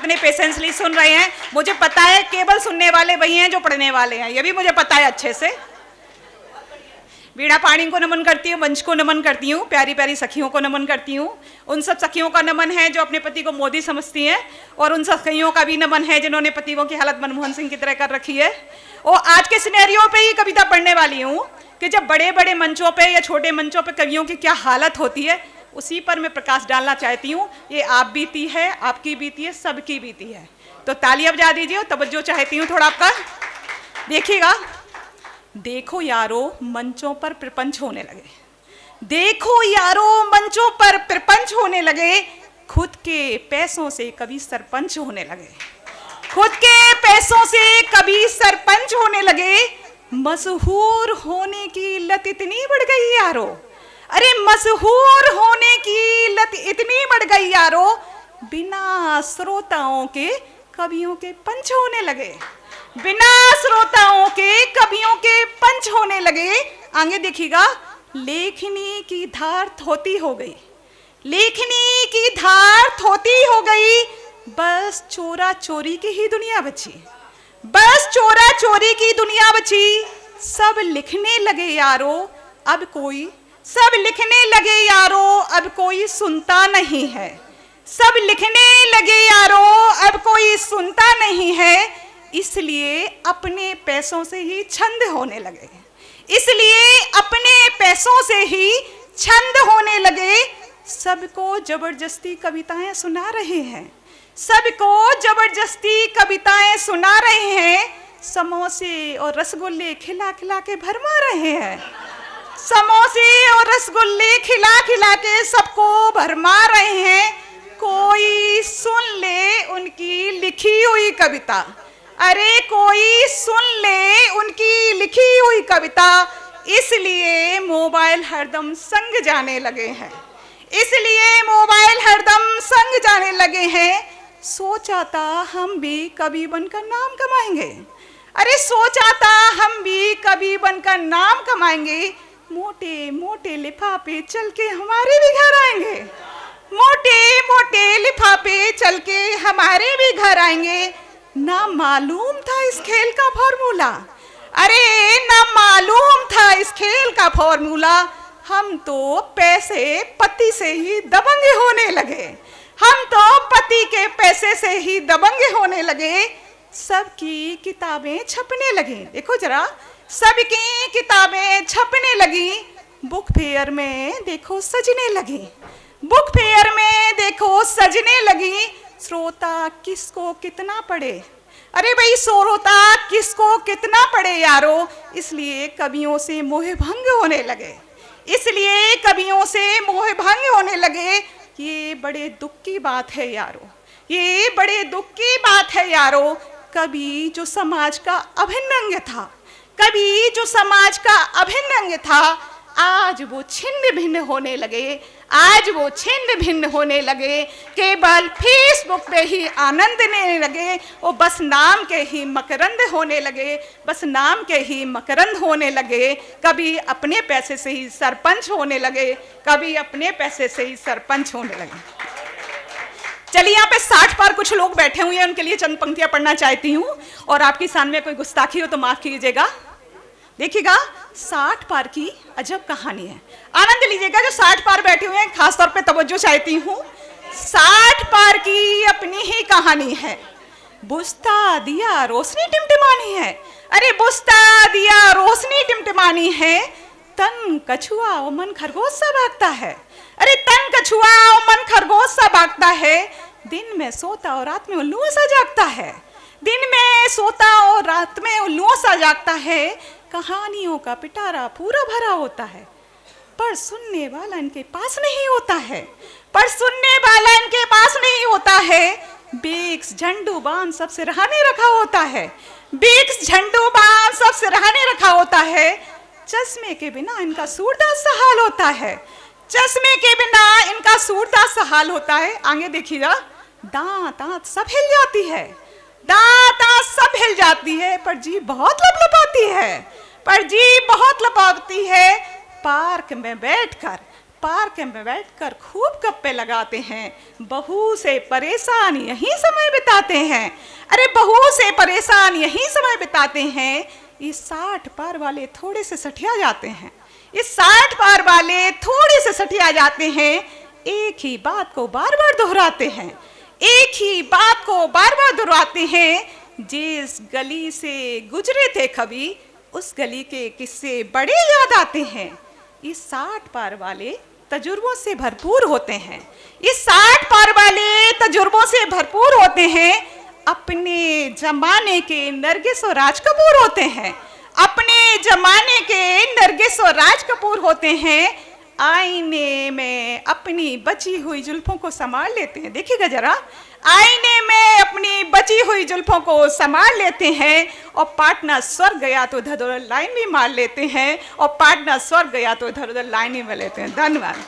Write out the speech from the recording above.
कितने पेशेंसली सुन रहे हैं। मुझे पता है केवल सुनने वाले वही हैं जो पढ़ने वाले हैं, ये भी मुझे पता है अच्छे से। वीणा पाणी को नमन करती हूँ, मंच को नमन करती हूँ, प्यारी प्यारी सखियों को नमन करती हूँ। उन सब सखियों का नमन है जो अपने पति को मोदी समझती हैं, और उन सखियों का भी नमन है जिन्होंने पतियों की हालत मनमोहन सिंह की तरह कर रखी है। और आज के सिनेरियो पे ही कविता पढ़ने वाली हूँ कि जब बड़े बड़े मंचों पे या छोटे मंचों पे कवियों की क्या हालत होती है, उसी पर मैं प्रकाश डालना चाहती हूँ। ये आप बीती है, आपकी बीती है, सबकी बीती है। तो तालियां बजा दीजिए और तवज्जो चाहती हूँ थोड़ा आपका। देखिएगा, देखो यारो मंचों पर प्रपंच होने लगे, देखो यारो मंचों पर प्रपंच होने लगे, खुद के पैसों से कभी सरपंच होने लगे, खुद के पैसों से कभी सरपंच होने लगे। मशहूर होने की लत इतनी बढ़ गई यारो, अरे मशहूर होने की लत इतनी बढ़ गई यारो, बिना श्रोताओं के कवियों के पंच होने लगे, बिना श्रोताओं के कवियों के पंच होने लगे। आगे देखिएगा, लेखनी की धार थोती हो गई, लेखनी की धार थोती हो गई, बस चोरा चोरी की ही दुनिया बची, बस चोरा चोरी की दुनिया बची। सब लिखने लगे यारो अब कोई, सब लिखने लगे यारो अब कोई सुनता नहीं है, सब लिखने लगे यारो अब कोई सुनता नहीं है। इसलिए अपने पैसों से ही छंद होने लगे, इसलिए अपने पैसों से ही छंद होने लगे। सबको जबरदस्ती कविताएं सुना रहे हैं, सबको जबरदस्ती कविताएं सुना रहे हैं, समोसे और रसगुल्ले खिला खिला के भरमा रहे हैं, समोसे और रसगुल्ले खिला खिला के सबको भरमा रहे हैं। कोई सुन ले उनकी लिखी हुई कविता, अरे कोई सुन ले उनकी लिखी हुई कविता। इसलिए मोबाइल हरदम संग जाने लगे हैं, इसलिए मोबाइल हरदम संग जाने लगे हैं। सोचा था हम भी कवि बनकर नाम कमाएंगे, अरे सोचा था हम भी कवि बनकर नाम कमाएंगे, मोटे मोटे लिफाफे चल के हमारे भी घर आएंगे, मोटे मोटे लिफाफे चल के हमारे भी घर आएंगे। ना मालूम था इस खेल का फॉर्मूला, अरे ना मालूम था इस खेल का फॉर्मूला, हम तो पैसे पति से ही दबंग होने लगे, हम तो पति के पैसे से ही दबंग होने लगे। सबकी किताबें छपने लगी, देखो जरा, सबकी किताबें छपने लगी, बुक फेयर में देखो सजने लगी, बुक फेयर में देखो सजने लगी। श्रोता किसको कितना पढ़े, अरे भाई श्रोता किसको कितना पढ़े यारो। इसलिए कवियों से मोह भंग होने लगे, इसलिए कवियों से मोह भंग होने लगे। ये बड़े दुख की बात है यारो, ये बड़े दुख की बात है यारो। कवि जो समाज का अभिन्न अंग था, कवि जो समाज का अभिन्न अंग था, आज वो छिन्न भिन्न होने लगे, आज वो छिन्न भिन्न होने लगे। केवल फेसबुक पे ही आनंद लेने लगे, वो बस नाम के ही मकरंद होने लगे, बस नाम के ही मकरंद होने लगे। कभी अपने पैसे से ही सरपंच होने लगे, कभी अपने पैसे से ही सरपंच होने लगे। चलिए, यहाँ पे 60 पार कुछ लोग बैठे हुए हैं, उनके लिए चंद पंक्तियां पढ़ना चाहती हूँ, और आपकी शान में कोई गुस्ताखी हो तो माफ कीजिएगा। देखिएगा, 60 पार की अजब कहानी है, आनंद लीजिएगा। जो 60 पार बैठे हुए हैं, खासतौर पे तवज्जो चाहती हूँ। 60 पार की अपनी ही कहानी है। बुझता दिया रोशनी टिमटिमानी है, अरे बुझता दिया रोशनी टिमटिमानी है, तन कछुआ और मन खरगोश सा भागता है, अरे तन कछुआ और मन खरगोश सा भागता है। दिन में सोता और रात में उल्लुओं सा जागता है, दिन में सोता और रात में उल्लुओं सा जागता है। कहानियों का पिटारा पूरा भरा होता है, पर सुनने वाला इनके पास नहीं होता है, पर सुनने वाला इनके पास नहीं होता है। बेक्स झंडू बाण सब सिरहाने रखा होता है, बेक्स झंडू बाण सब सिरहाने रखा होता है। चश्मे के बिना इनका सूरदास सा हाल होता है, चश्मे के बिना इनका सूरदास सा हाल होता है। आगे देखिएगा, दांत दांत सब हिल जाती है, दांत दांत सब हिल जाती है, पर जीभ बहुत लपलपाती है, पर जीभ बहुत लपलपाती है। पार्क में बैठकर पार्क में बैठकर खूब गप्पे लगाते हैं, बहू से परेशान यहीं समय बिताते हैं। अरे बहू से परेशान यहीं समय बिताते हैं। ये 60 पार वाले थोड़े से सठिया जाते हैं, ये 60 पार वाले थोड़े से सठिया जाते हैं। एक ही बात को बार बार दोहराते हैं, एक ही बात को बार बार दोहराते हैं। जिस गली से गुजरे थे कभी, उस गली के किस्से बड़े याद आते हैं। ये 60 पार वाले तजुर्बों से भरपूर होते हैं, ये 60 पार वाले तजुर्बों से भरपूर होते हैं। अपने जमाने के नरगिस और राज कपूर होते हैं, अपने जमाने के नरगिस और राज कपूर होते हैं। आईने में अपनी बची हुई जुल्फों को संभाल लेते हैं। देखिएगा जरा, आईने में अपनी बची हुई जुल्फों को संभाल लेते हैं। और पार्टनर स्वर्ग गया तो इधर उधर लाइन भी मार लेते हैं, और पार्टनर स्वर्ग गया तो इधर उधर लाइन ही मार लेते हैं। धन्यवाद।